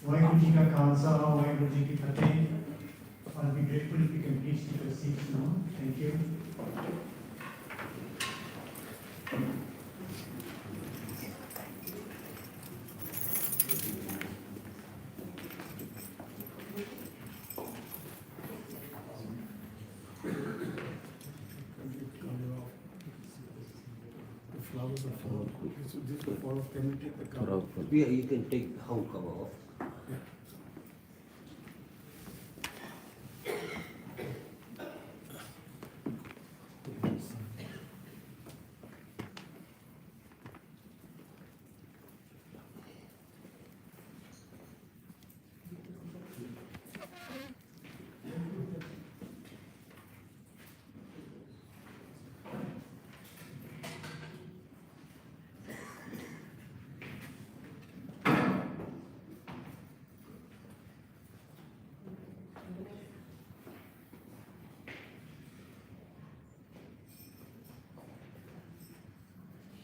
वाहिगुरु जी का खालसा वाहिगुरु जी की फतेह. I'll be grateful if you can please take your seats now. Thank you. The flowers are falling. So this will fall off. Can you take the cover? Yeah, you can take the whole cover off. Yeah.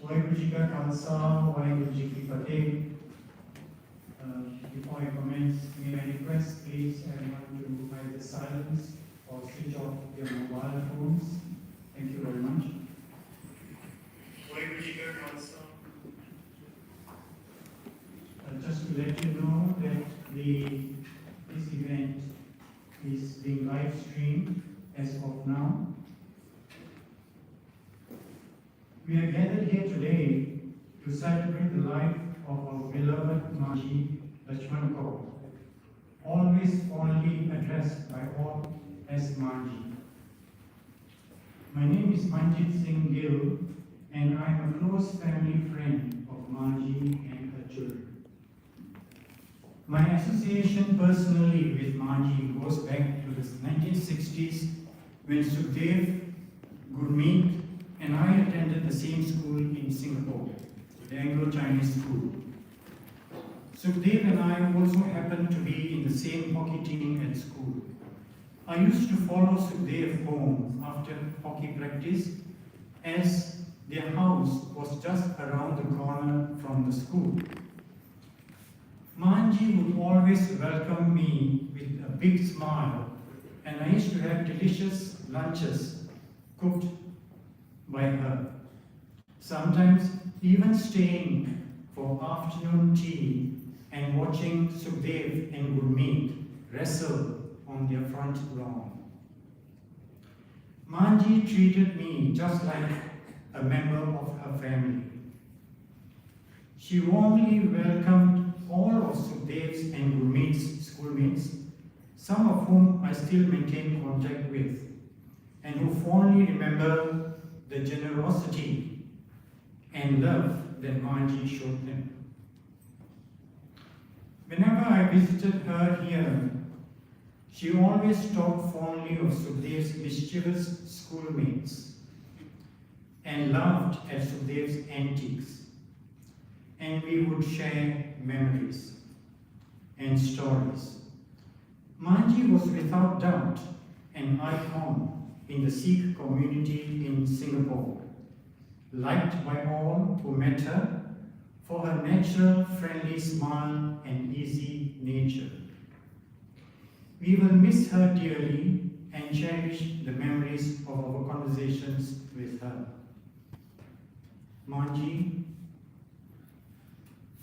Waheguru ji का खालसा वाहिगुरु जी की फतेह. Before I commence, may I request please everyone to either silence or switch off your mobile phones. Thank you very much. Waheguru ji का Khalsa. Just to let you know that this event is being live streamed as of now. We are gathered here today to celebrate the life of our beloved Maji Lachman Kaur, always fondly addressed by all as Maji. My name is Manjit Singh Gill, and I am a close family friend of Maji and her children. My association personally with Maji goes back to the 1960s when Sukhdev, Gurmeet, and I attended the same school in Singapore, the Anglo-Chinese school. Sukhdev and I also happened to be in the same hockey team at school. I used to follow Sukhdev home after hockey practice as their house was just around the corner from the school. Manji would always welcome me with a big smile, and I used to have delicious lunches cooked by her, sometimes even staying for afternoon tea and watching Sukhdev and Gurmeet wrestle on their front lawn. Manji treated me just like a member of her family. She warmly welcomed all of Sukhdev's and Gurmeet's schoolmates, some of whom I still maintain contact with, and who fondly remember the generosity and love that Maji showed them. Whenever I visited her here, she always talked fondly of Sukhdev's mischievous schoolmates and laughed at Sukhdev's antics, and we would share memories and stories. Maji was without doubt an icon in the Sikh community in Singapore, liked by all who met her for her natural, friendly smile and easy nature. We will miss her dearly and cherish the memories of our conversations with her. Manji,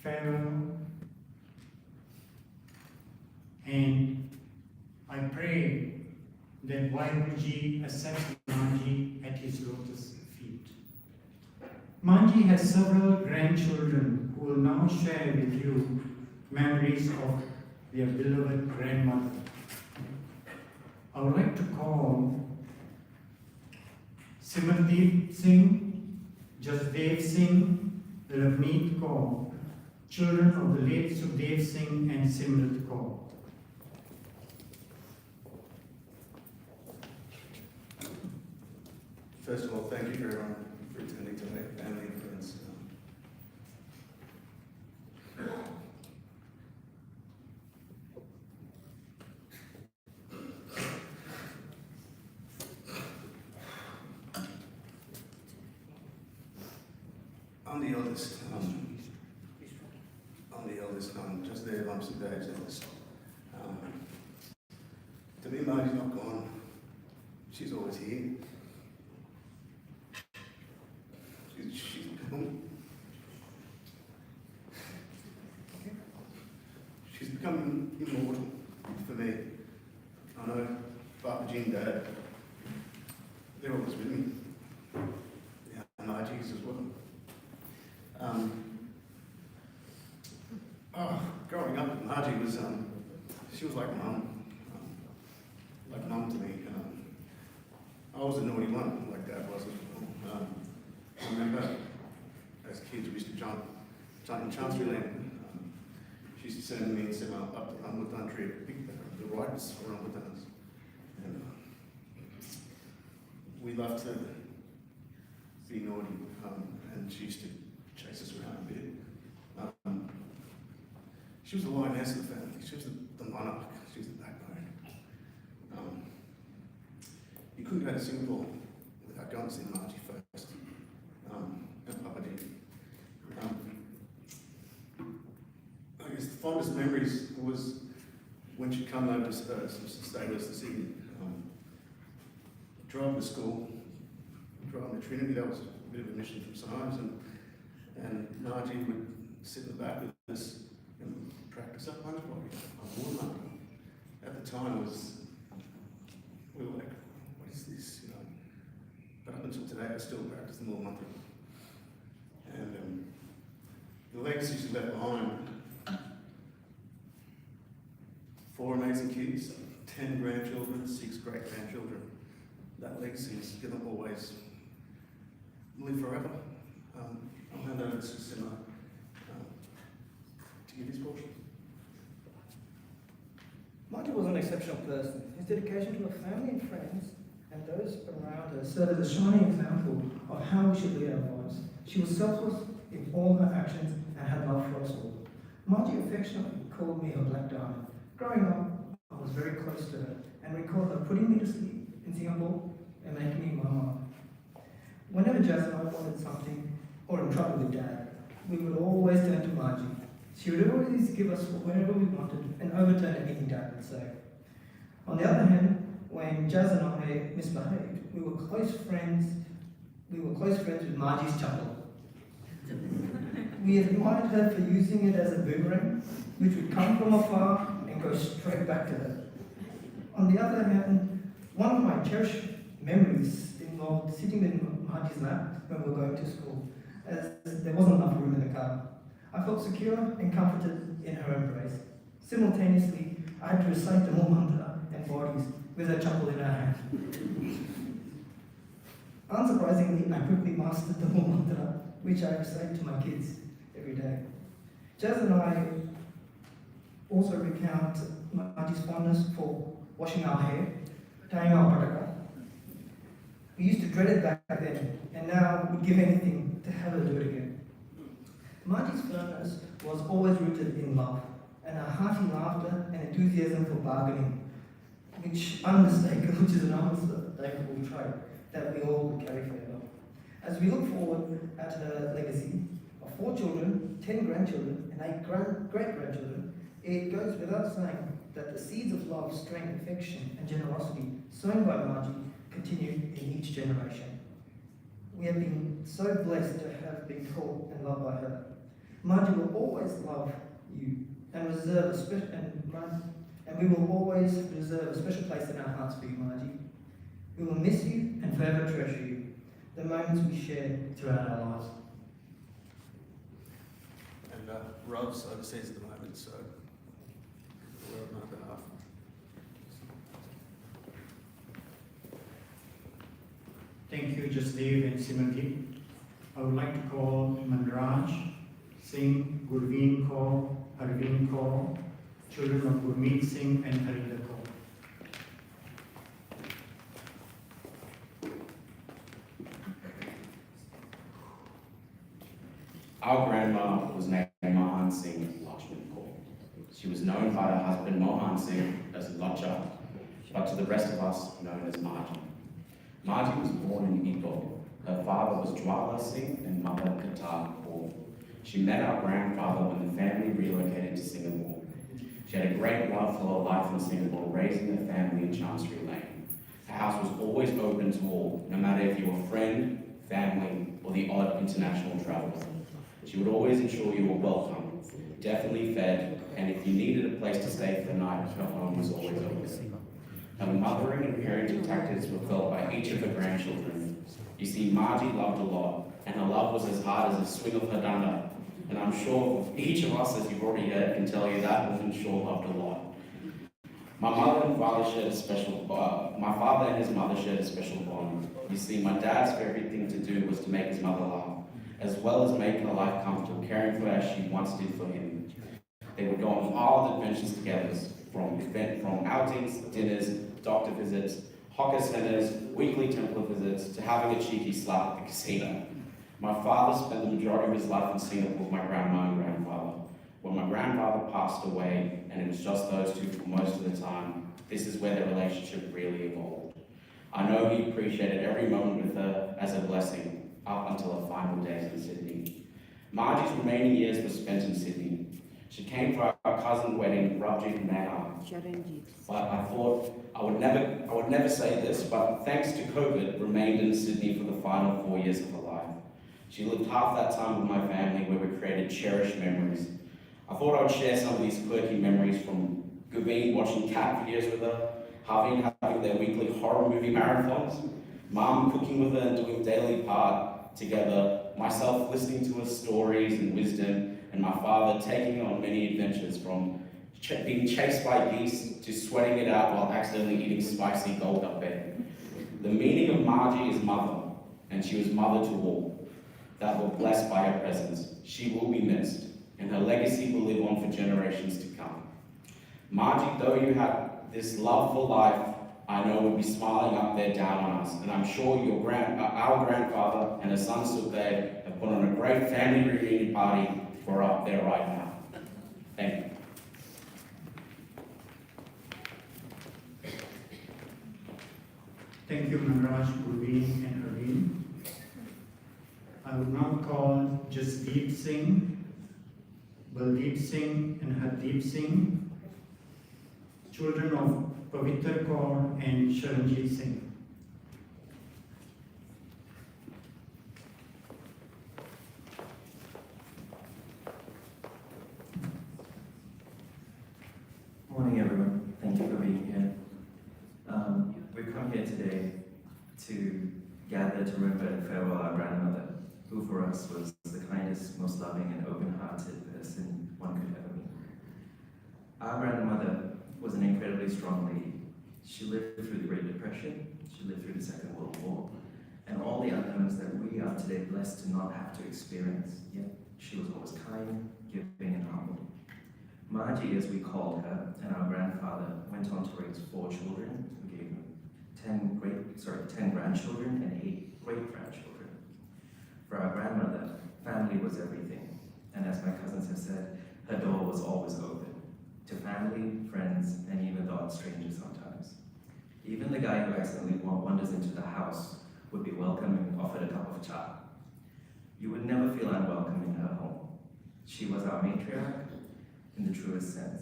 farewell, and I pray that Vaheguruji accepts Manji at his lotus feet. Manji has several grandchildren who will now share with you memories of their beloved grandmother. I would like to call Simardeep Singh, Jasdev Singh, Ravneet Kaur, children of the late Sukhdev Singh and Simrat Kaur. First of all, thank you everyone for attending tonight, family and friends. I'm the eldest just there, lumps of days. To me, Maji's not gone. She's always here. She's become immortal for me. I know Papa G and Dad, they're always with me. Yeah, and Maji's as well. Growing up, Maji was, she was like mum to me. I was a naughty one, like Dad was as well. I remember as kids we used to jump in Chancery Lane. She used to send me and Simmer up the Rambutan tree to pick the ripes for rambutans. And we loved to be naughty, and she used to chase us around a bit. She was the lioness of the family. She was the monarch. She was the backbone. You couldn't go to Singapore without going to see Maji first. And Papa G. I guess the fondest memories was when she'd come over to stay with us this evening. Driving to school, driving to Trinity, that was a bit of a mission sometimes, and Maji would sit in the back with us and practice up lunch while at the time we were like, what is this, you know? But up until today, I still practice the Mula Mantra. And the legacy she left behind, 4 amazing kids, 10 grandchildren, 6 great-grandchildren. That legacy is going to always live forever. I'll hand over to Simmer to give his portion. Maji was an exceptional person. His dedication to her family and friends and those around her served as a shining example of how we should lead our lives. She was selfless in all her actions and had love for us all. Maji affectionately called me her Blacktown. Growing up, I was very close to her and recall her putting me to sleep in Singapore and making me mama. Whenever Jazz and I wanted something or in trouble with Dad, we would always turn to Maji. She would always give us whatever we wanted and overturn anything Dad would say. On the other hand, when Jazz and I misbehaved, we were close friends with Maji's chuckle. We admired her for using it as a boomerang, which would come from afar and go straight back to her. On the other hand, one of my cherished memories involved sitting in Maji's lap when we were going to school, as there wasn't enough room in the car. I felt secure and comforted in her embrace. Simultaneously, I had to recite the Mula Mantra and bodies with her chuckle in her hand. Unsurprisingly, I quickly mastered the Mula Mantra, which I recite to my kids every day. Jazz and I also recount Maji's fondness for washing our hair, tying our pataka. We used to dread it back then, and now would give anything to have her do it again. Maji's firmness was always rooted in love, and her hearty laughter and enthusiasm for bargaining, which is an unmistakable trait that we all would carry forever. As we look forward at her legacy of 4 children, 10 grandchildren, and 8 great-grandchildren, it goes without saying that the seeds of love, strength, affection, and generosity sown by Maji continue in each generation. We have been so blessed to have been taught and loved by her. Maji will always love you and we will always reserve a special place in our hearts for you, Maji. We will miss you and forever treasure you, the moments we shared throughout our lives. And Rob's overseas at the moment, so we're on my behalf. Thank you, Jasdev and Simrandeep. I would like to call Manraj Singh, Gurveen Kaur, Harveen Kaur, children of Gurmeet Singh and Harinder Kaur. Our grandma was named Maji Lachman Kaur. She was known by her husband Mohan Singh as Lacha, but to the rest of us known as Maji. Maji was born in Ipoh. Her father was Jwala Singh and mother Katar Kaur. She met our grandfather when the family relocated to great love for her life in Singapore, raising her family in Chancery Lane. Her house was always open to all, no matter if you were friend, family, or the odd international traveler. She would always ensure you were welcome, definitely fed, and if you needed a place to stay for the night, her home was always open. Her mothering and parenting tactics were felt by each of her grandchildren. You see, Maji loved a lot, and her love was as hard as the swing of her danda. And I'm sure each of us, as you've already heard, can tell you that woman sure loved a lot. My father and his mother shared a special bond. You see, my dad's favorite thing to do was to make his mother laugh, as well as make her life comfortable, caring for her as she once did for him. They would go on wild adventures together, from outings, dinners, doctor visits, hawker centres, weekly temple visits, to having a cheeky slap at the casino. My father spent the majority of his life in Singapore with my grandma and grandfather. When my grandfather passed away, and it was just those two for most of the time, this is where the relationship really evolved. I know he appreciated every moment with her as a blessing, up until her final days in Sydney. Margie's remaining years were spent in Sydney. She came for our cousin's wedding, Rabjit Manor. But I thought I would never say this, but thanks to COVID, remained in Sydney for the final 4 years of her life. She lived half that time with my family, where we created cherished memories. I thought I would share some of these quirky memories, from Gubeen watching cat videos with her, Haveen having their weekly horror movie marathons, Mum cooking with her and doing daily part together, myself listening to her stories and wisdom, and my father taking on many adventures, from being chased by geese to sweating it out while accidentally eating spicy gold up there. The meaning of Maji is mother, and she was mother to all that were blessed by her presence. She will be missed, and her legacy will live on for generations to come. Maji, though you had this love for life, I know would be smiling up there down on us, and I'm sure our grandfather and her son Sukdev have put on a great family reunion party for up there right now. Thank you. Thank you, Manraj, Gurveen, and Arvind. I would now call Jasdeep Singh, Baldeep Singh, and Hardeep Singh, children of Pavitra Kaur and Sharanjit Singh. Morning, everyone. Thank you for being here. We've come here today to gather to remember and farewell our grandmother, who for us was the kindest, most loving, and open-hearted person one could ever meet. Our grandmother was an incredibly strong lady. She lived through the Great Depression, she lived through the Second World War, and all the unknowns that we are today blessed to not have to experience. Yet she was always kind, giving, and humble. Maji, as we called her, and our grandfather went on to raise 4 children, who gave them 10 grandchildren and 8 great-grandchildren. For our grandmother, family was everything, and as my cousins have said, her door was always open to family, friends, and even to odd strangers sometimes. Even the guy who accidentally wanders into the house would be welcome and offered a cup of cha. You would never feel unwelcome in her home. She was our matriarch in the truest sense.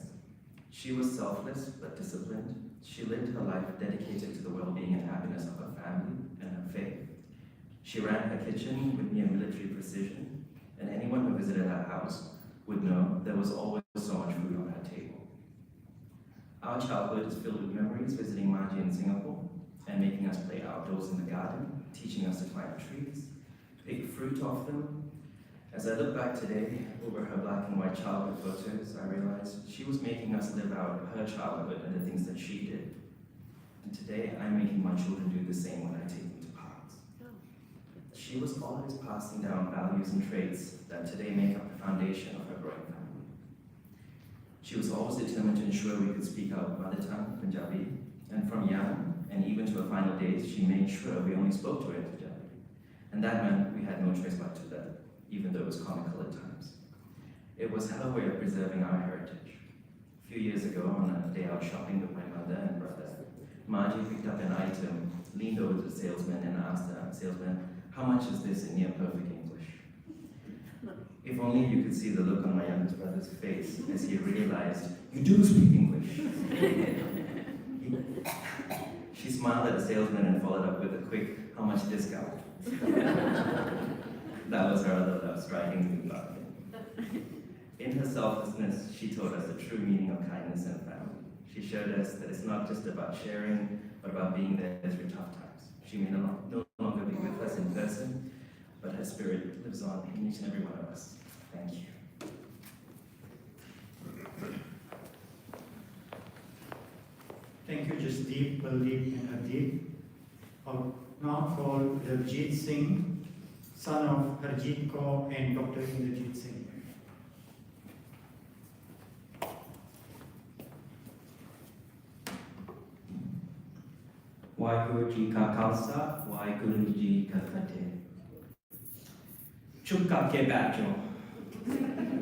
She was selfless but disciplined. She lived her life dedicated to the well-being and happiness of her family and her faith. She ran her kitchen with near military precision, and anyone who visited her house would know there was always so much food on her table. Our childhood is filled with memories visiting Maji in Singapore and making us play outdoors in the garden, teaching us to climb trees, pick fruit off them. As I look back today over her black and white childhood photos, I realize she was making us live out her childhood and the things that she did. And today, I'm making my children do the same when I take them to parks. She was always passing down values and traits that today make up the foundation of her growing family. She was always determined to ensure we could speak our mother tongue, Punjabi, and from young, and even to her final days, she made sure we only spoke to her in Punjabi. And that meant we had no choice but to learn, even though it was comical at times. It was her way of preserving our heritage. A few years ago, on a day out shopping with my mother and brother, Maji picked up an item, leaned over to the salesman and asked the salesman, "How much is this in near perfect English?" If only you could see the look on my youngest brother's face as he realized, "You do speak English." She smiled at the salesman and followed up with a quick, "How much discount?" That was her other love, striking the bargain. In her selflessness, she taught us the true meaning of kindness and family. She showed us that it's not just about sharing, but about being there through tough times. She may no longer be with us in person, but her spirit lives on in each and every one of us. Thank you. Thank you, Jasdeep, Baldeep, and Hardeep. Now for Harjeet Singh, son of Harjeet Kaur and Dr. Inderjeet Singh. Waheguru Ji Ka Khalsa, Waheguru Ji Ka Fateh. Chup karke baith jo.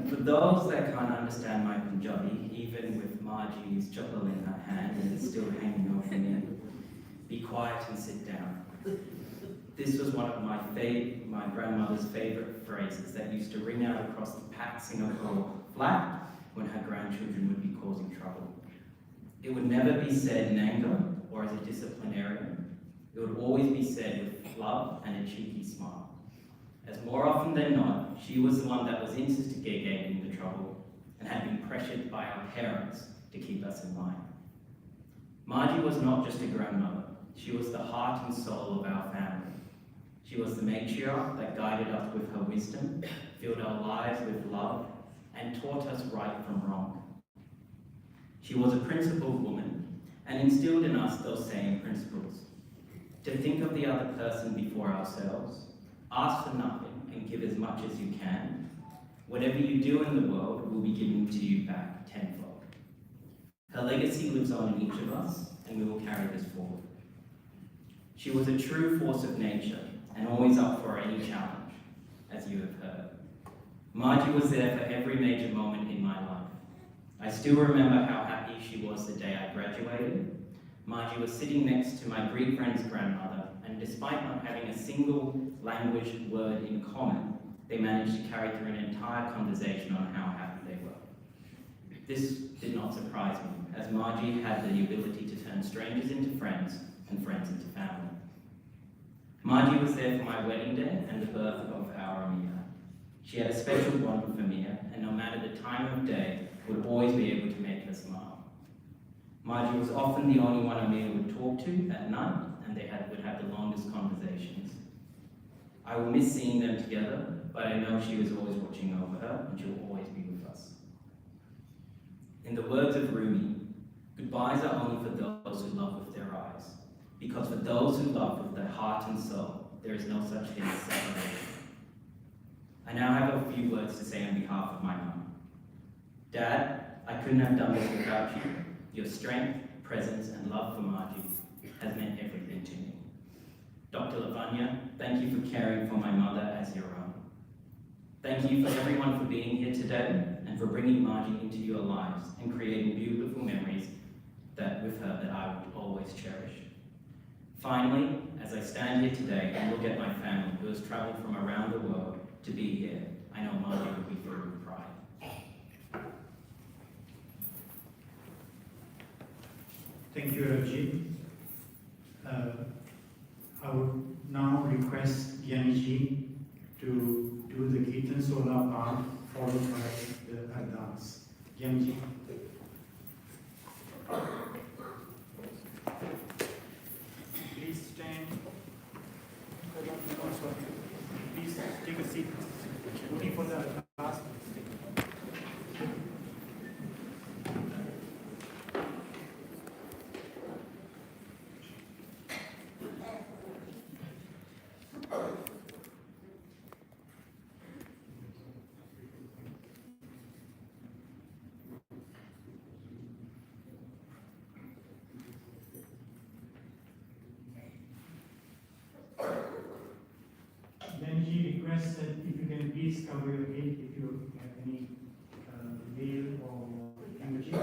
For those that can't understand my Punjabi, even with Maji's chapel in her hand and it's still hanging over me, be quiet and sit down. This was one of my grandmother's favorite phrases that used to ring out across the packed Singapore flat when her grandchildren would be causing trouble. It would never be said in anger or as a disciplinarian. It would always be said with love and a cheeky smile. As more often than not, she was the one that was instigating the trouble and had been pressured by our parents to keep us in line. Maji was not just a grandmother, she was the heart and soul of our family. She was the matriarch that guided us with her wisdom, filled our lives with love, and taught us right from wrong. She was a principled woman and instilled in us those same principles. To think of the other person before ourselves, ask for nothing and give as much as you can. Whatever you do in the world will be given to you back tenfold. Her legacy lives on in each of us, and we will carry this forward. She was a true force of nature and always up for any challenge, as you have heard. Maji was there for every major moment in my life. I still remember how happy she was the day I graduated. Maji was sitting next to my Greek friend's grandmother, and despite not having a single language word in common, they managed to carry through an entire conversation on how happy they were. This did not surprise me, as Maji had the ability to turn strangers into friends and friends into family. Maji was there for my wedding day and the birth of our Amir. She had a special bond with Amir, and no matter the time of day, would always be able to make her smile. Maji was often the only one Amir would talk to at night, and they would have the longest conversations. I will miss seeing them together, but I know she was always watching over her, and she will always be with us. In the words of Rumi, goodbyes are only for those who love with their eyes, because for those who love with their heart and soul, there is no such thing as separation. I now have a few words to say on behalf of my mum. Dad, I couldn't have done this without you. Your strength, presence, and love for Maji has meant everything to me. Dr. Lavanya, thank you for caring for my mother as your own. Thank you for everyone for being here today and for bringing Maji into your lives and creating beautiful memories with her that I would always cherish. Finally, as I stand here today and look at my family who has traveled from around the world to be here, I know Maji will be filled with pride. Thank you, Harjeet. I would now request Gyanji to do the Kirtan Sola part, followed by the Ardans. Gyanji. Please stand. Please take a seat. Looking for the last. Then he requests that if you can please cover your head if you have any veil or handkerchief.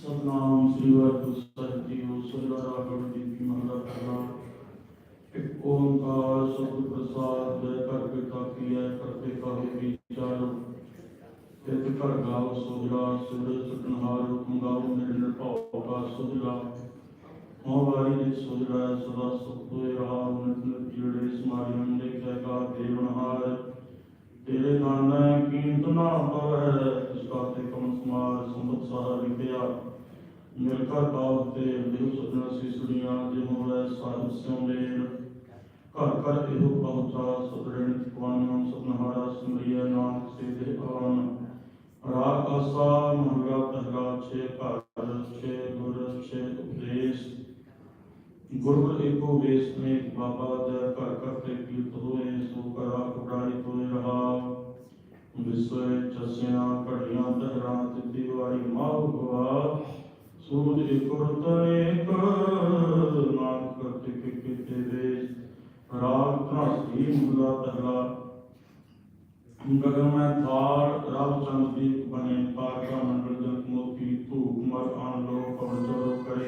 Satnam Shri Waheguru Sahib जी सल्लल्लाहु अलैहि वसल्लम एक ओम ओंकार सतगुर प्रसाद जय कर पिता की है करते कहो विचारो तित कर गाओ सोहरा सुर सुटनहार हुक्म गाओ मेरे निर्भव का सोहरा मोहवारी ने सोहरा सदा सुख होए रहा नित नित पीड़े समारी हम देखा देवनहार तेरे नाम कीमत ना पवै जिसका ते कम समार संबत सहा विद्या मिलकर पावते देव सपना सी सुनिया जे होवे साहिब स्यों मेल घर घर एहो पहुंचा सतरण तिकवान सपनहारा सुमरिया नानक से दे आन राग आसा महला पहला छे घर छे गुर छे उपदेश गुरु एको वेश में बाबा जय कर करते कीर्त होए सो करा कुटाई होए रहा विश्व चस्या घड़ियां दहरा तिथि वारी माहु हुआ सूद एको तनेक नानक करते के वेश राग त्रासी महला पहला गगन में थार रब चंद दीप बने तारका मंडल जन मोती धूप मर आन लो पवन चलो करे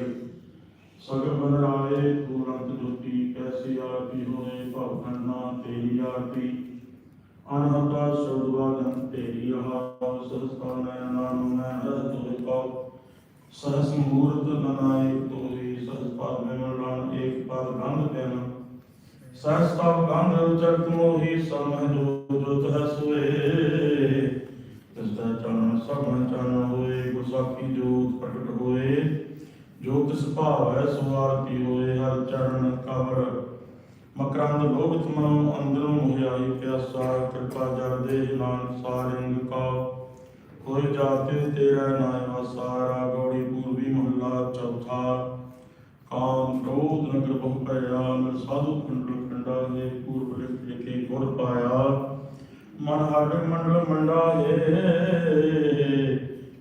सगर बन राए तुरंत ज्योति कैसी आरती होए भव खंडना तेरी आरती अनहता शब्दवा जन तेरी आहा सरसता नैना मैं तुझे पाओ सहस मूर्त ननाए तोहि सहस पाद में मरण एक पाद गंध पैन सहसता गंध जगत मोहि समह जो जोत है सोए तिसदा चरण सब चरण होए गुरसाखी जोत प्रकट होए जो तिस भाव है सो आरती होए हर चरण कवर मकरंद लोभित मनो अंदरों मुहियाई प्यासा कृपा जल दे नानक सारंग का कोई जाते तेरा नाया सारा गौड़ी पूर्वी महला चौथा काम क्रोध नगर बहु पया नर साधु खंडल खंडा हे पूर्व लिखे गुर पाया मन हर मंडल मंडा हे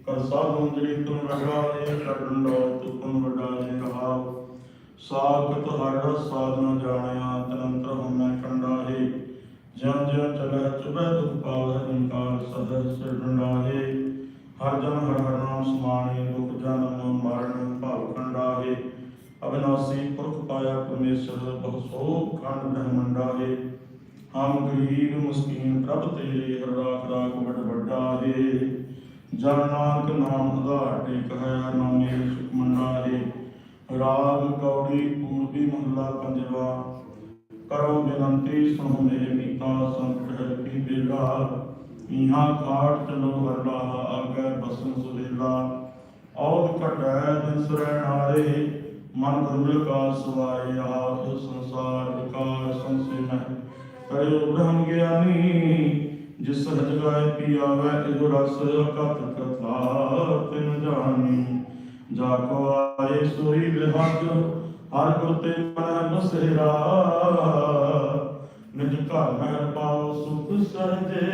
कर साधु जड़ी तुम लगा हे कर डंडा तुम वडा हे रहा साखत हर साधना जाणया तनंतर हमें खंडा हे जन जन चलह चुबह दुख पावह निकाल सदर सिर डंडा हे हर जन हर हर नाम समाने दुख जन्म मरण भाव खंडा हे अविनाशी पुरख पाया परमेश्वर बहु सो खंड ब्रह्मंडा हे हम गरीब मुस्कीन प्रभ तेरे हर राख राख बड़ बड़ा हे जन नानक नाम आधार टेक है हर नामे सुख मंडा हे राग कौड़ी पूर्वी महला पंजवा करो विनंती सुनो मेरे मीता संत है की बेला यहाँ खाट चलो हरला आगे बसन सुहेला और कटै दिन सुरैनारे मन गुरमिल का सवाए आप संसार विकार संशय में करो ब्रह्म ज्ञानी जिस हज गाय पियावै इहो रस कथ कथा तिन जानी जाको आए सोई बिहज हर गुरते मन बसेरा निज घर महल पाओ सुख सहजे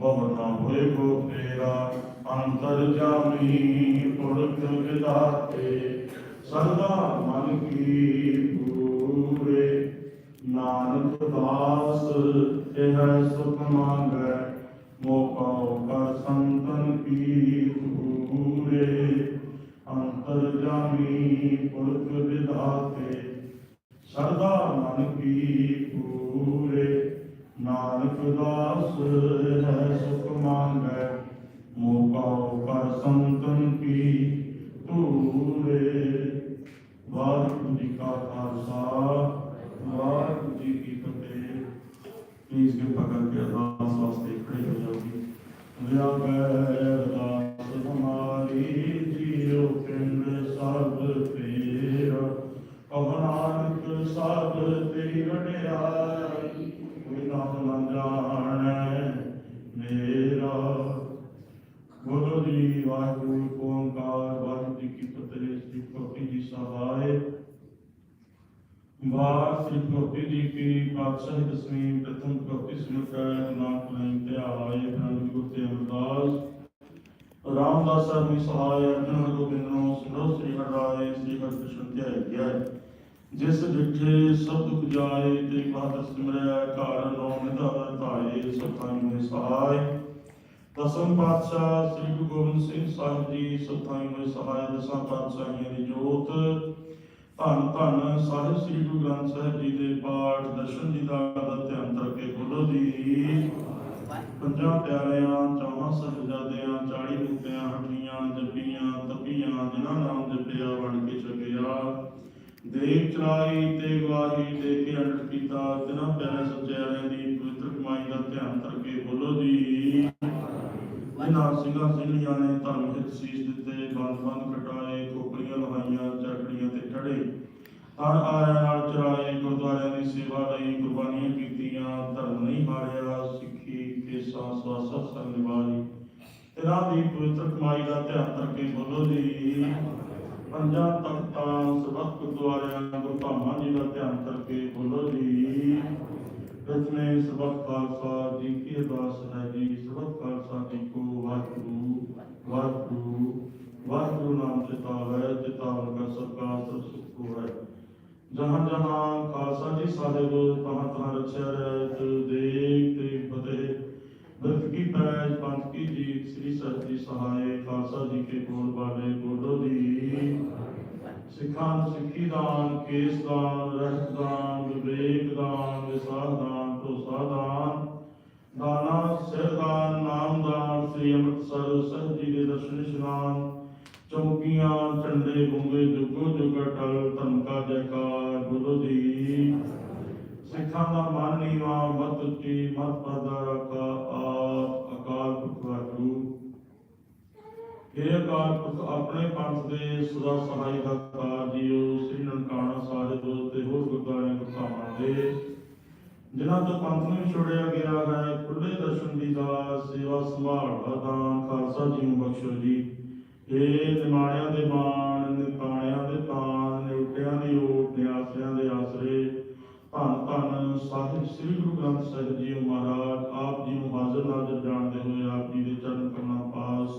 बहु न होए गो फेरा अंतर जामी पुरख विधाते सदा मन की पूरे नानक दास यह सुख मांगै मौका का संतन की पूरे अंतर जामी पुरख विधाते सदा मन की पूरे नानक दास है सुख मांगै मौका कर संतन की पूरे वाहिगुरु जी का खालसा वाहिगुरु जी की फतेह। प्लीज कृपा करके अरदास वास्ते खड़े हो जाओगे। अरदास हमारी जियो पिंड सब तेरा कहो नानक सब तेरी वडियाई कोई नाम न जाने मेरा। गुरु जी वाहिगुरु ओंकार वाहिगुरु जी की फतेह। श्री कपि जी सहाय वार श्री कपि जी की पातशाही दसवीं प्रथम कपि सुनकर नाम लें त्याय ब्रह्म गुरु अमरदास रामदास अपनी सहाय अर्जुन गोविंदनो सुनो श्री हराय श्री हरिकृष्ण ध्याय ध्याय जिस डिठे सब दुख जाए तेरी बहादुर सिमरया घर नो निधार धाये सताई में सहाय। दसम पातशाह श्री गुरु गोबिंद सिंह साहिब जी सताई में सहाय। दसां पातशाहियों की जोत ਧੰਨ ਧੰਨ ਸਾਹਿਬ ਸ੍ਰੀ ਗੁਰੂ ਗ੍ਰੰਥ ਸਾਹਿਬ ਜੀ ਦੇ ਪਾਠ ਦਰਸ਼ਨ ਦੀਦਾਰ ਦਾ ਧਿਆਨ ਕਰਕੇ ਬੋਲੋ ਜੀ। ਪੰਜਾਂ ਪਿਆਰਿਆਂ, ਚੌਹਾਂ ਸਾਹਿਬਜ਼ਾਦਿਆਂ, 40 ਮੁਕਤਿਆਂ, ਹੱਟੀਆਂ, ਜੱਪੀਆਂ, ਤਪੀਆਂ, ਜਿਨ੍ਹਾਂ ਨਾਮ ਜਪਿਆ ਬਣ ਕੇ ਛਕਿਆ। ਦੇਖ ਚਲਾਈ ਤੇ ਗਵਾਹੀ ਦੇ ਕੇ ਅੰਡਰ ਕੀਤਾ, ਤਿਨਾਂ ਪਿਆਰੇ ਸੱਚਿਆਰਿਆਂ ਦੀ ਪਵਿੱਤਰ ਕਮਾਈ ਦਾ ਧਿਆਨ ਕਰਕੇ ਬੋਲੋ ਜੀ। ਜਿਨ੍ਹਾਂ ਸਿੰਘਾਂ ਸਿੰਘੀਆਂ ਨੇ ਧਰਮ ਹਿਤ ਸੀਸ ਦਿੱਤੇ, ਬੰਦ ਕਟਾਏ, ਖੋਪਰੀਆਂ ਲਹਾਈਆਂ, ਝਾਕੜੀਆਂ ਤੇ ਚੜ੍ਹੇ, ਤਨ ਆਰਿਆਂ ਨਾਲ ਚਰਾਏ, ਗੁਰਦੁਆਰਿਆਂ ਦੀ ਸੇਵਾ ਲਈ ਕੁਰਬਾਨੀਆਂ ਕੀਤੀਆਂ, ਧਰਮ ਨਹੀਂ ਹਾਰਿਆ, ਸਿੱਖੀ ਕੇਸਾਂ ਸਵਾਸਤ ਸੰਗ ਨਿਭਾਈ, ਤਿਨਾਂ ਦੀ ਪਵਿੱਤਰ ਕਮਾਈ ਦਾ ਧਿਆਨ ਕਰਕੇ ਬੋਲੋ ਜੀ। ਪੰਜਾਂ ਤਖਤਾਂ ਸਰਬੱਤ ਗੁਰਦੁਆਰਿਆਂ ਗੁਰਧਾਮਾਂ ਜੀ ਦਾ ਧਿਆਨ ਕਰਕੇ ਬੋਲੋ ਜੀ। ਰਚਨੇ ਸਰਬੱਤ ਖਾਲਸਾ ਜੀ ਕੀ ਅਰਦਾਸ ਹੈ ਜੀ। ਸਰਬੱਤ ਖਾਲਸਾ ਜੀ ਕੋ ਵਾਹਿਗੁਰੂ ਵਾਹਿਗੁਰੂ ਵਾਹਿਗੁਰੂ ਨਾਮ ਚਿਤਾਵੈ, ਚਿਤਾਵ ਕਾ ਸਤਿਕਾਰ ਸਭ ਸੁਖ ਹੋਵੈ। ਜਹਾਂ ਜਹਾਂ ਖਾਲਸਾ ਜੀ ਸਾਹਿਬ, ਤਹਾਂ ਤਹਾਂ ਰਚਿਆ ਰਹਿਤ, ਦੇਖ ਤੇ ਫਤਿਹ, ਬਿਰਤ ਕੀ ਪੈਜ, ਪੰਥ ਕੀ ਜੀਤ, ਸ੍ਰੀ ਸੱਚੀ ਸਹਾਏ, ਖਾਲਸਾ ਜੀ ਕੇ ਬੋਲ ਬਾਲੇ ਬੋਲੋ ਜੀ। ਸਿੱਖਾਂ ਨੂੰ ਸਿੱਖੀ ਦਾਨ, ਕੇਸ ਦਾਨ, ਰਹਿਤ ਦਾਨ, ਵਿਵੇਕ ਦਾਨ, ਵਿਸਾਰ ਦਾਨ, ਭਰੋਸਾ ਦਾਨ, ਦਾਨਾ ਸਿਰ ਦਾਨ, ਨਾਮ ਦਾਨ, ਸ੍ਰੀ ਅੰਮ੍ਰਿਤਸਰ ਸਾਹਿਬ ਜੀ ਦੇ ਦਰਸ਼ਨ ਇਸ਼ਨਾਨ, ਚੌਕੀਆਂ ਝੰਡੇ ਗੁੰਗੇ ਜੁਗੋ ਜੁਗ ਅਟਲ, ਧਰਮ ਕਾ ਜੈਕਾਰ ਬੋਲੋ ਜੀ। ਸਿੱਖਾਂ ਦਾ ਮਨ ਨੀਵਾਂ, ਮਤ ਉੱਚੀ, ਮਤ ਪਰਦਾ ਰੱਖਾ ਆਪ ਅਕਾਲ ਪੁਰਖ ਵਾਹਿਗੁਰੂ। ਇਹ ਅਕਾਲ ਪੁਰਖ ਆਪਣੇ ਪੰਥ ਦੇ ਸਦਾ ਸਹਾਈ ਦਾ ਕਾਰ ਜੀਓ, ਸ੍ਰੀ ਨਨਕਾਣਾ ਸਾਹਿਬ ਤੇ ਹੋਰ ਗੁਰਦੁਆਰਿਆਂ ਗੁਰਧਾਮਾਂ ਦੇ ਜਿਨ੍ਹਾਂ ਤੋਂ ਪੰਥ ਨੂੰ ਛੋੜਿਆ ਗਿਆ ਹੈ, ਖੁੱਲੇ ਦਰਸ਼ਨ ਦੀਦਾਰ, ਸੇਵਾ ਸੰਭਾਲ ਦਾ ਦਾਨ ਖਾਲਸਾ ਜੀ ਨੂੰ ਬਖਸ਼ੋ ਜੀ। ਇਹ ਨਿਮਾਣਿਆਂ ਦੇ ਮਾਣ, ਨਿਤਾਣਿਆਂ ਦੇ ਤਾਣ, ਨਿਉਟਿਆਂ ਦੀ ਓਟ, ਨਿਆਸਿਆਂ ਦੇ ਆਸਰੇ, ਧੰਨ ਧੰਨ ਸਾਹਿਬ ਸ੍ਰੀ ਗੁਰੂ ਗ੍ਰੰਥ ਸਾਹਿਬ ਜੀ ਮਹਾਰਾਜ। ਆਪ ਜੀ ਨੂੰ ਹਾਜ਼ਰ ਨਾਜ਼ਰ ਜਾਣਦੇ ਹੋਏ ਆਪ ਜੀ ਦੇ ਚਰਨ ਕਰਨਾ ਪਾਸ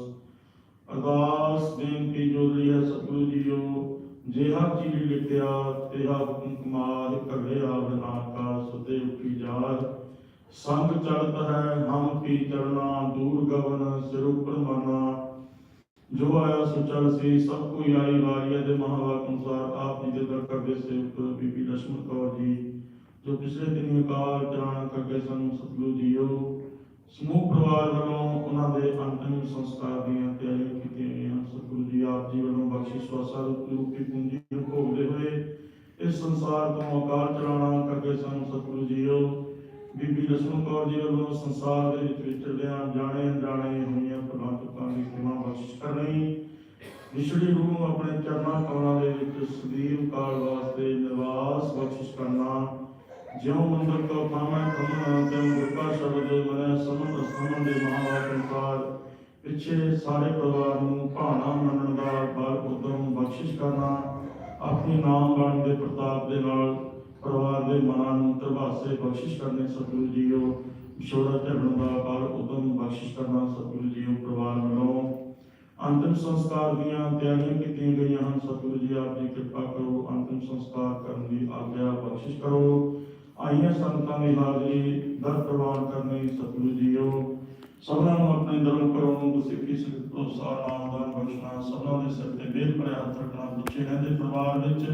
ਅਰਦਾਸ ਬੇਨਤੀ ਜੋਦਰੀ ਹੈ ਸਤਿਗੁਰੂ ਜੀਓ। ਜਿਹਾ ਚੀਜ਼ ਲਿਖਿਆ ਤੇਹਾ ਹੁਕਮ ਕਮਾਲ, ਘਰੇ ਆਵ ਨਾਕਾ ਸੁਤੇ ਉੱਠੀ ਜਾਰ, ਸੰਗ ਚਲਤ ਹੈ ਹਮ ਕੀ ਚਰਨਾ, ਦੂਰ ਗਵਨ ਸਿਰ ਉੱਪਰ ਮਾਨਾ, ਜੋ ਆਇਆ ਸੋ ਚਲ ਸੀ, ਸਭ ਕੋਈ ਆਈ ਵਾਰੀਆ ਦੇ ਮਹਾਵਾਕ ਅਨੁਸਾਰ ਆਪ ਜੀ ਦੇ ਦਰ ਕਰਦੇ ਸੇਵਕ ਬੀਬੀ ਲਛਮਣ ਕੌਰ ਜੀ, ਜੋ ਪਿਛਲੇ ਦਿਨੀ ਅਕਾਲ ਚਲਾਣਾ ਕਰਕੇ ਸਾਨੂੰ ਸਤਿਗੁਰੂ ਜੀਓ। ਸਮੂਹ ਪਰਿਵਾਰ ਵੱਲੋਂ ਉਹਨਾਂ ਦੇ ਅੰਤਿਮ ਸੰਸਕਾਰ ਦੀਆਂ ਤਿਆਰੀਆਂ ਕੀਤੀਆਂ ਗਈਆਂ ਹਨ। ਸਤਿਗੁਰੂ ਜੀ ਆਪ ਜੀ ਵੱਲੋਂ ਬਖਸ਼ਿਸ਼ ਵਾਸਾ ਰੂਪੀ ਪੂੰਜੀ ਨੂੰ ਭੋਗਦੇ ਹੋਏ ਇਸ ਸੰਸਾਰ ਤੋਂ ਅਕਾਲ ਚਲਾਣਾ ਕਰਕੇ ਸਾਨੂੰ ਸਤਿਗੁਰੂ ਜੀਓ। ਬੀਬੀ ਲਛਮਣ ਕੌਰ ਜੀ ਵੱਲੋਂ ਸੰਸਾਰ ਦੇ ਵਿੱਚ ਵਿਚਰਦਿਆਂ ਜਾਣੇ ਅਣਜਾਣੇ ਹੋਈਆਂ ਭੁੱਲਾਂ ਚੁੱਕਾਂ ਦੀ ਖਿਮਾ ਬਖਸ਼ਿਸ਼ ਕਰਨੀ, ਵਿਛੜੀ ਰੂਹ ਨੂੰ ਆਪਣੇ ਚਰਨਾਂ ਕਮਲਾਂ ਦੇ ਵਿੱਚ ਸਦੀਵ ਕਾਲ ਵਾਸਤੇ ਨਿਵਾਸ ਬਖਸ਼ਿਸ਼ ਕਰਨਾ। ਜਿਉਂ ਮੰਦਰ ਕੋ ਖਾਮੈ ਖਮਨ, ਤਿਉਂ ਗੁਰ ਕਾ ਸ਼ਬਦ ਮਨੈ ਸਮਨ ਸਮਨ ਦੇ ਮਹਾਵਾਕ ਅਨੁਸਾਰ ਪਿੱਛੇ ਸਾਰੇ ਪਰਿਵਾਰ ਨੂੰ ਭਾਣਾ ਮੰਨਣ ਦਾ ਬਲ ਉਦਮ ਬਖਸ਼ਿਸ਼ ਕਰਨਾ। ਆਪਣੀ ਨਾਮ ਬਾਣੀ ਦੇ ਪ੍ਰਤਾਪ ਦੇ ਨਾਲ ਪਰਿਵਾਰ ਦੇ ਮਨਾਂ ਨੂੰ ਧਰਵਾਸੇ ਬਖਸ਼ਿਸ਼ ਕਰਨੇ ਸਤਿਗੁਰੂ ਜੀਓ। ਵਿਛੋੜਾ ਝੱਲਣ ਦਾ ਬਲ ਉਦਮ ਬਖਸ਼ਿਸ਼ ਕਰਨਾ ਸਤਿਗੁਰੂ ਜੀਓ। ਪਰਿਵਾਰ ਵੱਲੋਂ ਅੰਤਿਮ ਸੰਸਕਾਰ ਦੀਆਂ ਤਿਆਰੀਆਂ ਕੀਤੀਆਂ ਗਈਆਂ ਹਨ। ਸਤਿਗੁਰੂ ਜੀ ਆਪ ਜੀ ਕਿਰਪਾ ਕਰੋ, ਅੰਤਿਮ ਸੰਸਕਾਰ ਕਰਨ ਦੀ ਆਗਿਆ ਬਖਸ਼ਿਸ਼ ਕਰੋ। ਆਈਆਂ ਸੰਤਾਂ ਦੀ ਹਾਜ਼ਰੀ ਦਰ ਪ੍ਰਵਾਨ ਕਰਨੀ ਸਤਿਗੁਰੂ ਜੀਓ। ਸਭਨਾਂ ਨੂੰ ਆਪਣੇ ਧਰਮ ਕਰੋ, ਸਿੱਖੀ ਸਿੱਖ ਭਰੋਸਾ ਨਾਮਦਾਨ ਬਖਸ਼ਣਾ, ਸਭਨਾਂ ਦੇ ਸਿਰ ਤੇ ਮਿਹਰ ਭਰਿਆ ਹੱਥ ਰੱਖਣਾ, ਪਿੱਛੇ ਰਹਿੰਦੇ ਪਰਿਵਾਰ ਵਿੱਚ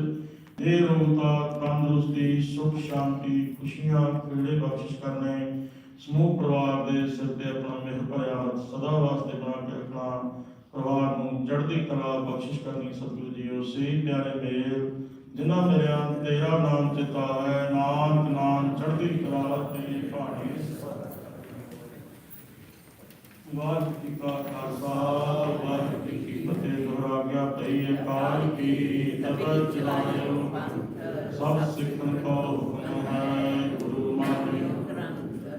ਇਹ ਰੋਗਤਾ ਤੰਦਰੁਸਤੀ ਸੁਖ ਸ਼ਾਂਤੀ ਖੁਸ਼ੀਆਂ ਖੇੜੇ ਬਖਸ਼ਿਸ਼ ਕਰਨੇ। ਸਮੂਹ ਪਰਿਵਾਰ ਦੇ ਸਿਰ ਤੇ ਆਪਣਾ ਮਿਹਰ ਭਰਿਆ ਹੱਥ ਸਦਾ ਵਾਸਤੇ ਬਣਾ ਕੇ ਰੱਖਣਾ, ਪਰਿਵਾਰ ਨੂੰ ਚੜ੍ਹਦੀ ਕਲਾ ਬਖਸ਼ਿਸ਼ ਕਰਨੀ ਸਤਿਗੁਰੂ ਜੀਓ। ਸੇ ਪਿਆਰੇ ਮੇਲ ਜਿਨ੍ਹਾਂ ਮੇਰਿਆਂ ਤੇਰਾ ਨਾਮ ਚਿਤਾ ਹੈ, ਨਾਨਕ ਨਾਮ ਚੜ੍ਹਦੀ ਕਲਾ ਤੇ ਭਾਣੀ। ਵਾਹਿਗੁਰੂ ਜੀ ਕਾ ਖਾਲਸਾ ਵਾਹਿਗੁਰੂ ਜੀ ਕੀ ਫਤਿਹ। ਦੁਹਰਾ ਗਿਆ ਪਈ ਅਕਾਲ ਕੀ ਤਬਰ ਚਲਾਇਓ, ਸਭ ਸਿੱਖਣ ਕੋ ਹੁਕਮ ਹੈ ਗੁਰੂ ਮਾਨਿਓ।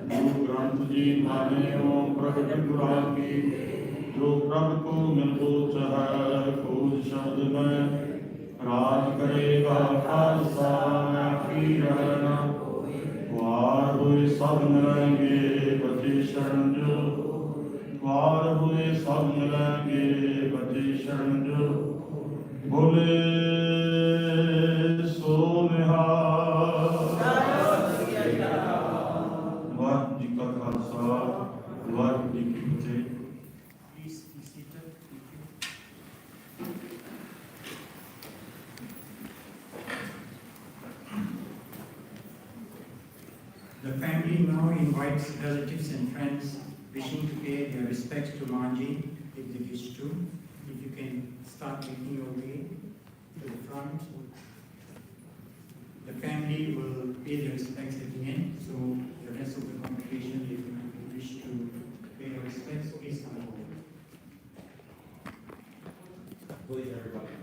ਗੁਰੂ ਗ੍ਰੰਥ ਜੀ ਮਾਨਿਓ ਪ੍ਰਗਟ ਗੁਰਾਂ ਕੀ, ਜੋ ਪ੍ਰਭ ਕੋ ਮਿਲੋ ਚਾਹੈ ਖੋਜ ਸ਼ਬਦ ਮੈਂ, ਰਾਜ ਕਰੇਗਾ ਖਾਲਸਾ ਆਖੀ ਰਹਿਣਾ। ਵਾਰ ਹੋਏ ਸਭ ਮਿਲਣਗੇ ਬੱਚੇ ਸ਼ਰਨ ਜੋ, ਵਾਰ ਹੋਏ ਸਭ ਮਿਲਣਗੇ ਬੱਚੇ ਸ਼ਰਨ ਜੋ, ਬੋਲੇ ਸੋ ਨਿਹਾਲ। ਵਾਹਿਗੁਰੂ ਜੀ ਕਾ ਖਾਲਸਾ ਵਾਹਿਗੁਰੂ ਜੀ ਕੀ ਫਤਿਹ। The family now invites relatives and friends wishing to pay their respects to Maji if they wish to. If you can start making your way to the front. The family will pay their respects at the end, so the rest of the congregation, if you wish to pay your respects, please come forward. Please, everybody.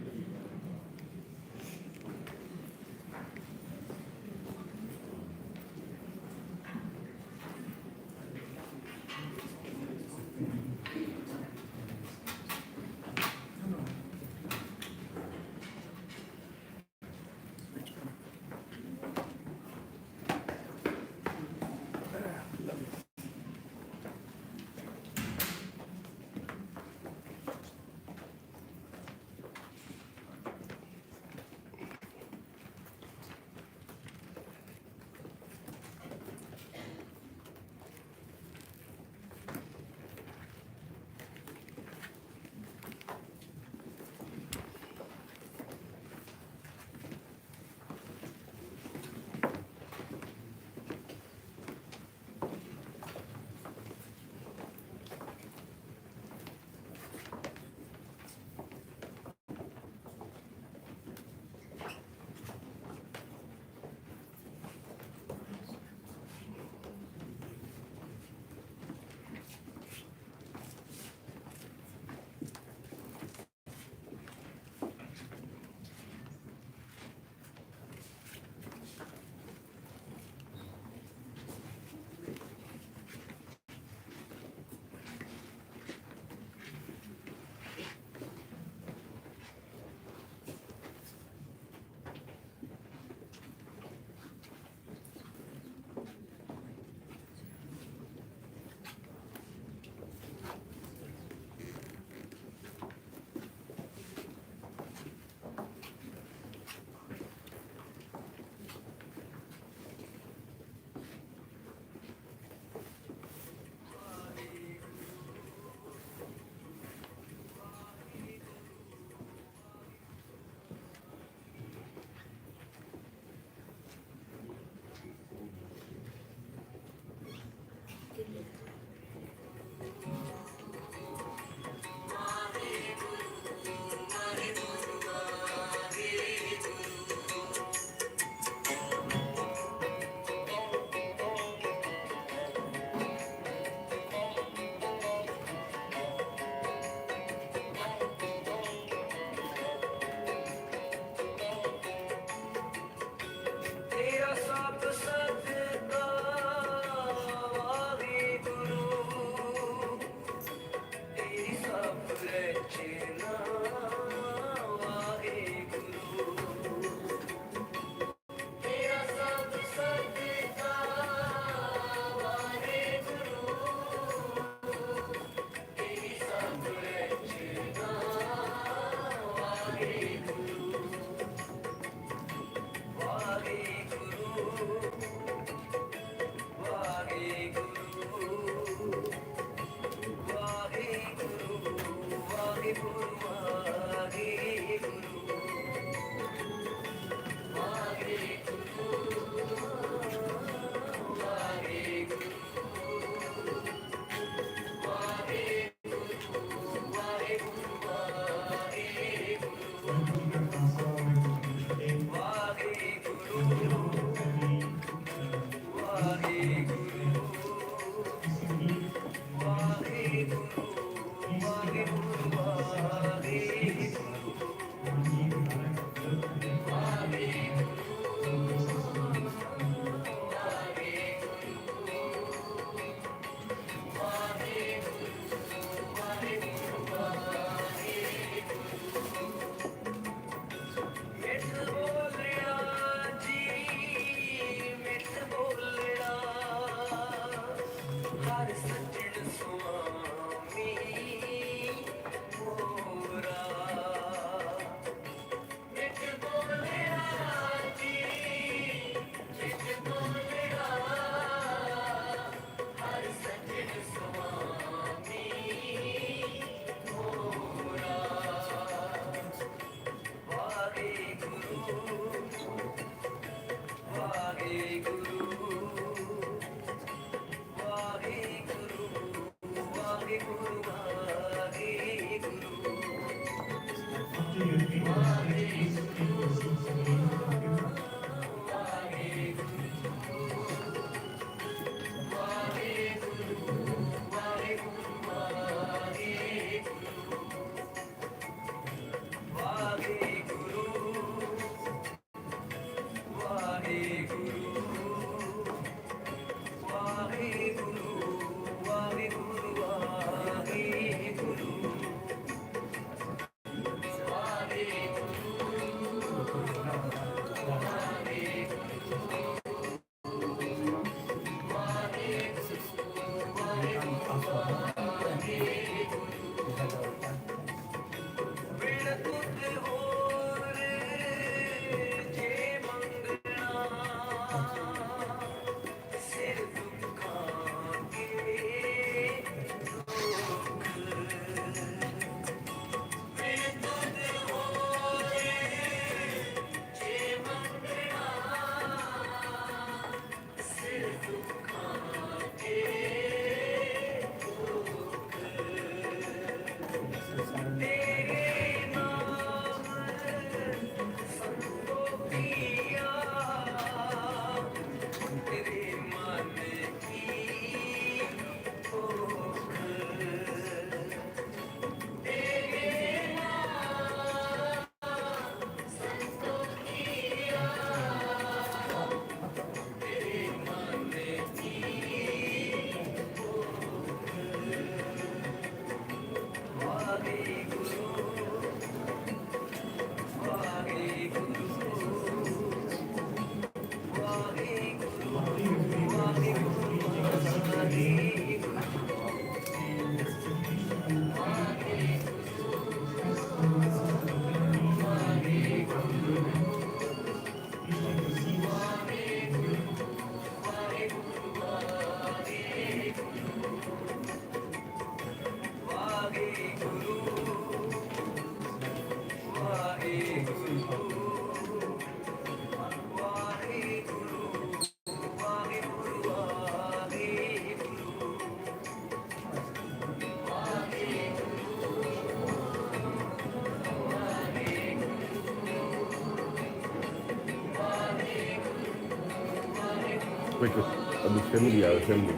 Because I'll be familiar assembly.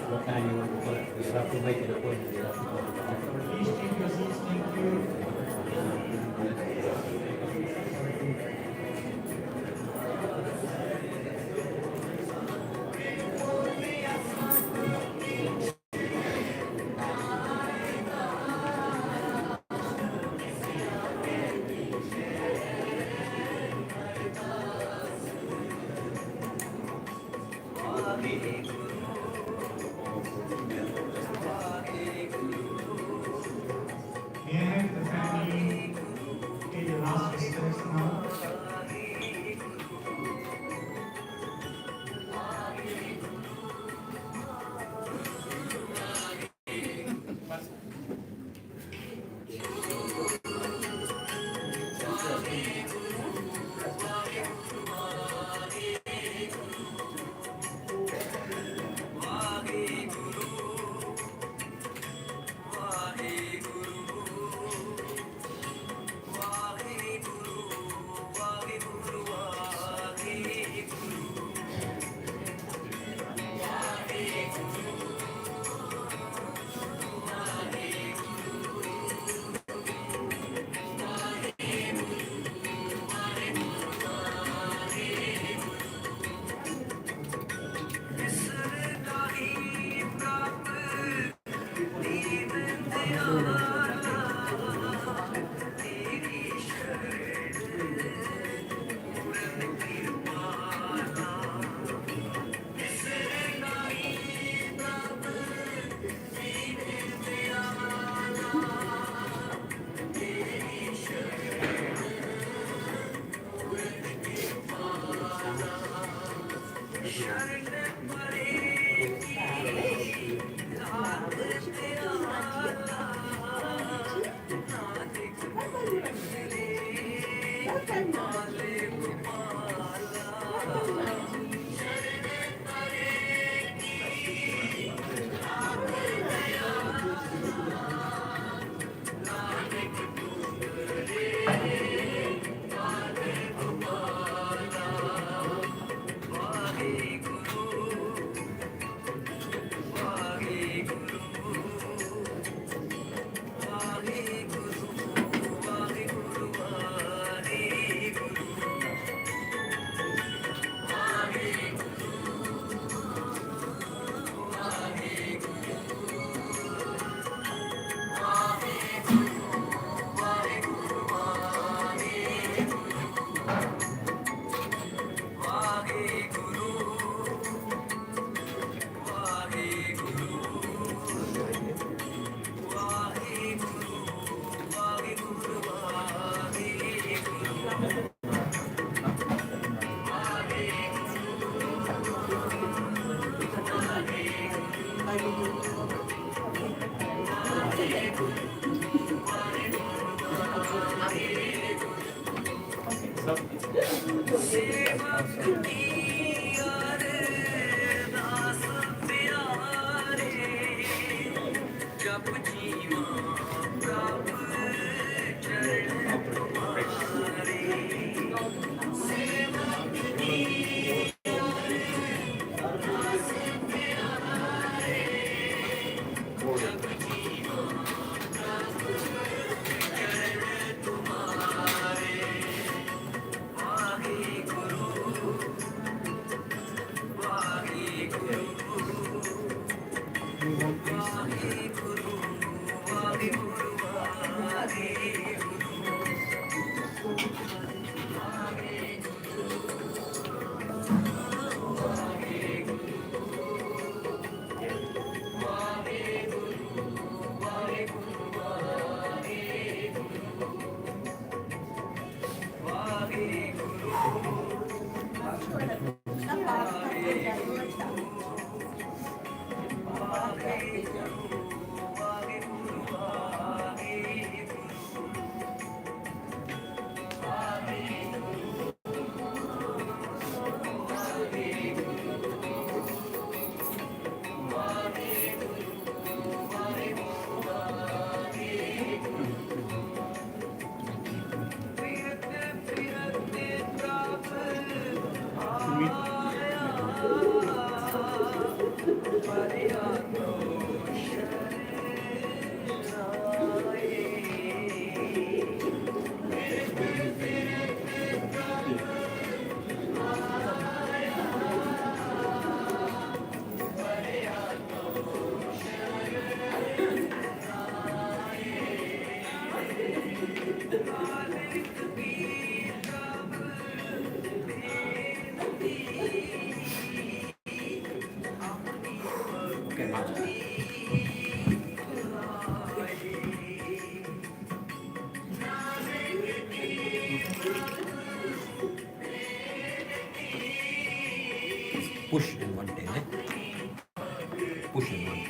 What time you want to put it? You have to make it a point. Please take your seats, thank you. May I have the family take the last respects now? Okay, Maji. Push in one day, eh? Push in one day.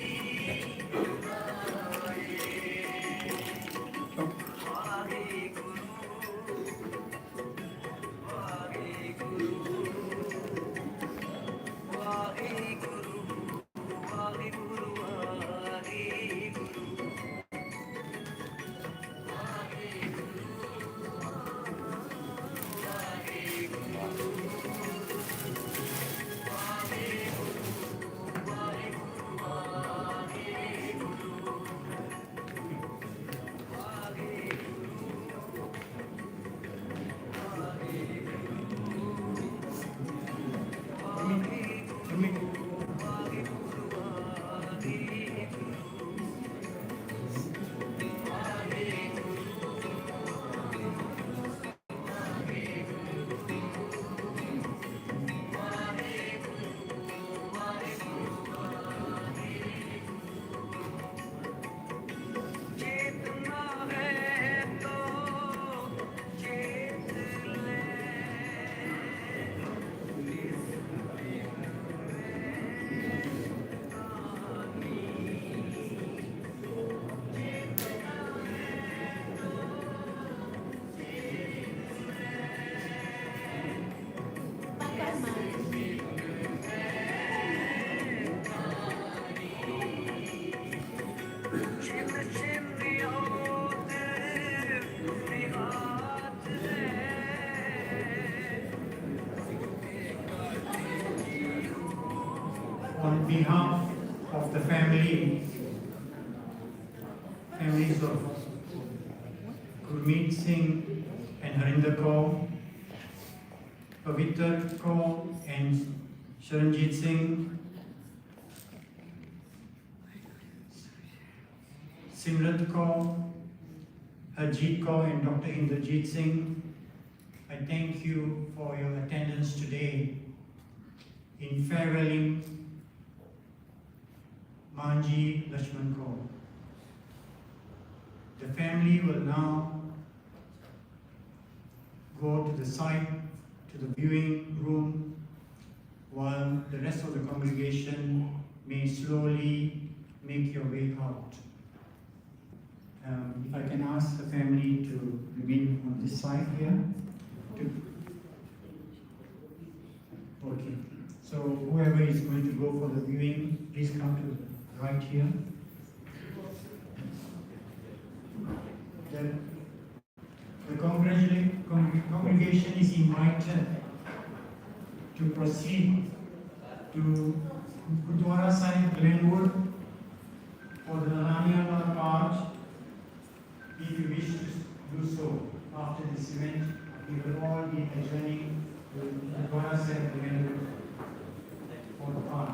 That's it. On behalf of the families of Gurmeet Singh and Harinder Kaur, Pavitra Kaur and Sharanjit Singh, Simrat Kaur, Harjeet Kaur and Dr. Inderjeet Singh, I thank you for your attendance today in farewelling Maji Lachman Kaur. The family will now go to the side, to the viewing room, while the rest of the congregation may slowly make your way out. If I can ask the family to remain on this side here. Okay. So whoever is going to go for the viewing, please come to the right here. The congregation is invited to proceed to Gurdwara Sahib Glenwood for the Lalaniwala Park. If you wish to do so after this event, we will all be adjourning to Gurdwara Sahib Glenwood for the park.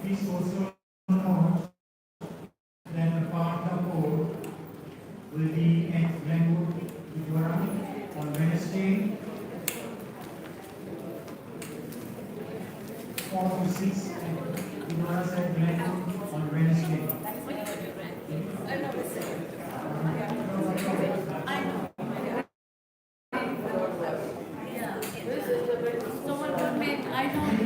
Please also note that the Partha Board will be at Glenwood, Gurdwara on Wednesday, 4 to 6 at Gurdwara Sahib Glenwood on Wednesday. Someone told me I don't.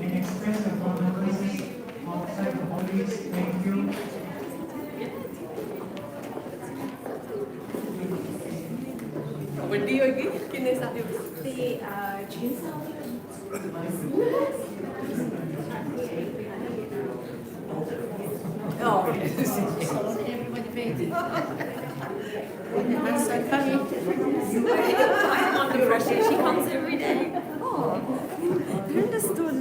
And express the condolences outside the police. Thank you. Berdiri lagi, kini satu. Oh, everybody painted. That's so funny. I'm under pressure. She comes every day. Oh, understood.